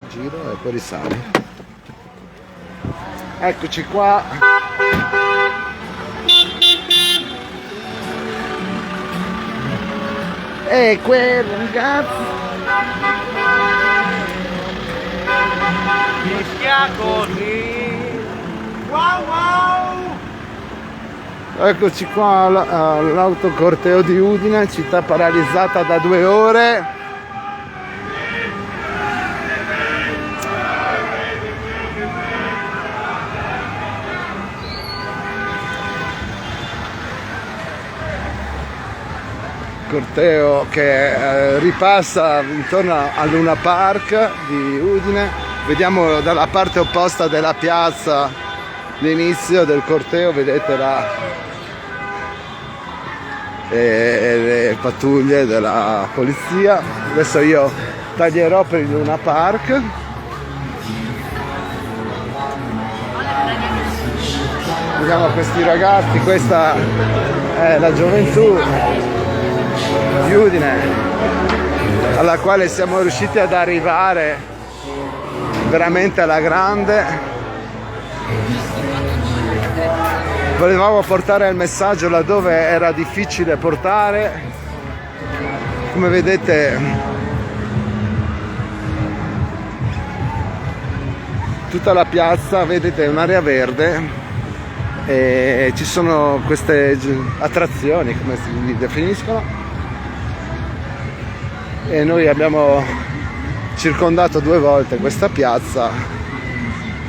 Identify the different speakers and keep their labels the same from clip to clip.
Speaker 1: giro e poi risali. Eccoci qua. E quel ragazzo
Speaker 2: fischia così. Wow wow.
Speaker 1: Eccoci qua all'autocorteo di Udine, città paralizzata da 2 ore. Corteo che ripassa intorno al Luna Park di Udine. Vediamo dalla parte opposta della piazza l'inizio del corteo, vedete le pattuglie della polizia. Adesso io taglierò per il Luna Park. Vediamo questi ragazzi, questa è la gioventù di Udine alla quale siamo riusciti ad arrivare veramente alla grande. Volevamo portare il messaggio laddove era difficile portare. Come vedete tutta la piazza, vedete, è un'area verde e ci sono queste attrazioni, come si definiscono, e noi abbiamo circondato 2 volte questa piazza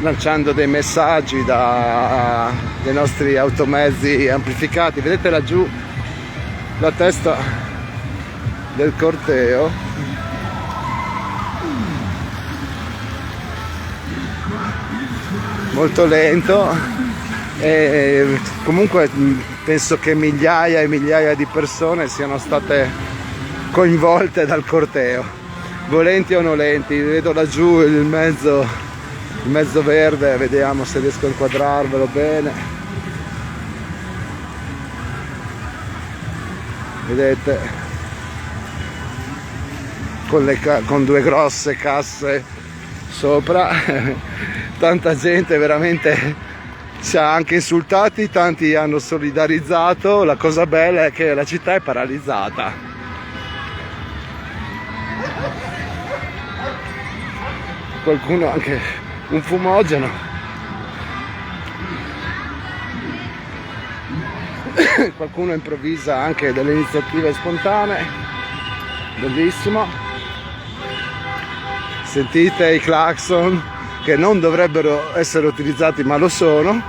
Speaker 1: lanciando dei messaggi dai nostri automezzi amplificati. Vedete laggiù la testa del corteo, molto lento, e comunque penso che migliaia e migliaia di persone siano state coinvolte dal corteo, volenti o nolenti. Vedo laggiù il mezzo verde, vediamo se riesco a inquadrarvelo bene. Vedete, con 2 grosse casse sopra, tanta gente, veramente ci ha anche insultati, tanti hanno solidarizzato. La cosa bella è che la città è paralizzata. Qualcuno anche un fumogeno. Qualcuno improvvisa anche delle iniziative spontanee. Bellissimo. Sentite i clacson che non dovrebbero essere utilizzati ma lo sono.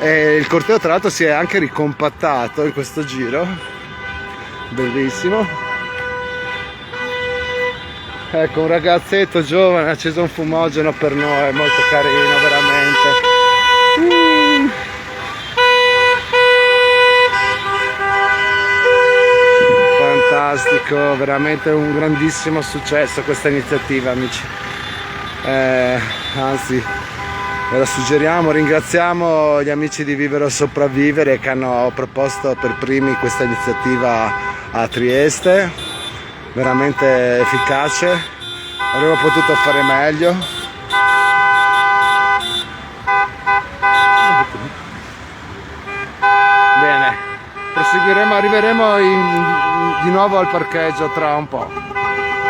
Speaker 1: E il corteo tra l'altro si è anche ricompattato in questo giro. Bellissimo. Ecco, un ragazzetto giovane ha acceso un fumogeno per noi, molto carino, veramente. Fantastico, veramente un grandissimo successo questa iniziativa, amici. Anzi, ve la suggeriamo. Ringraziamo gli amici di Vivere o Sopravvivere che hanno proposto per primi questa iniziativa a Trieste. Veramente efficace, avremmo potuto fare meglio. Bene, proseguiremo, arriveremo di nuovo al parcheggio tra un po'.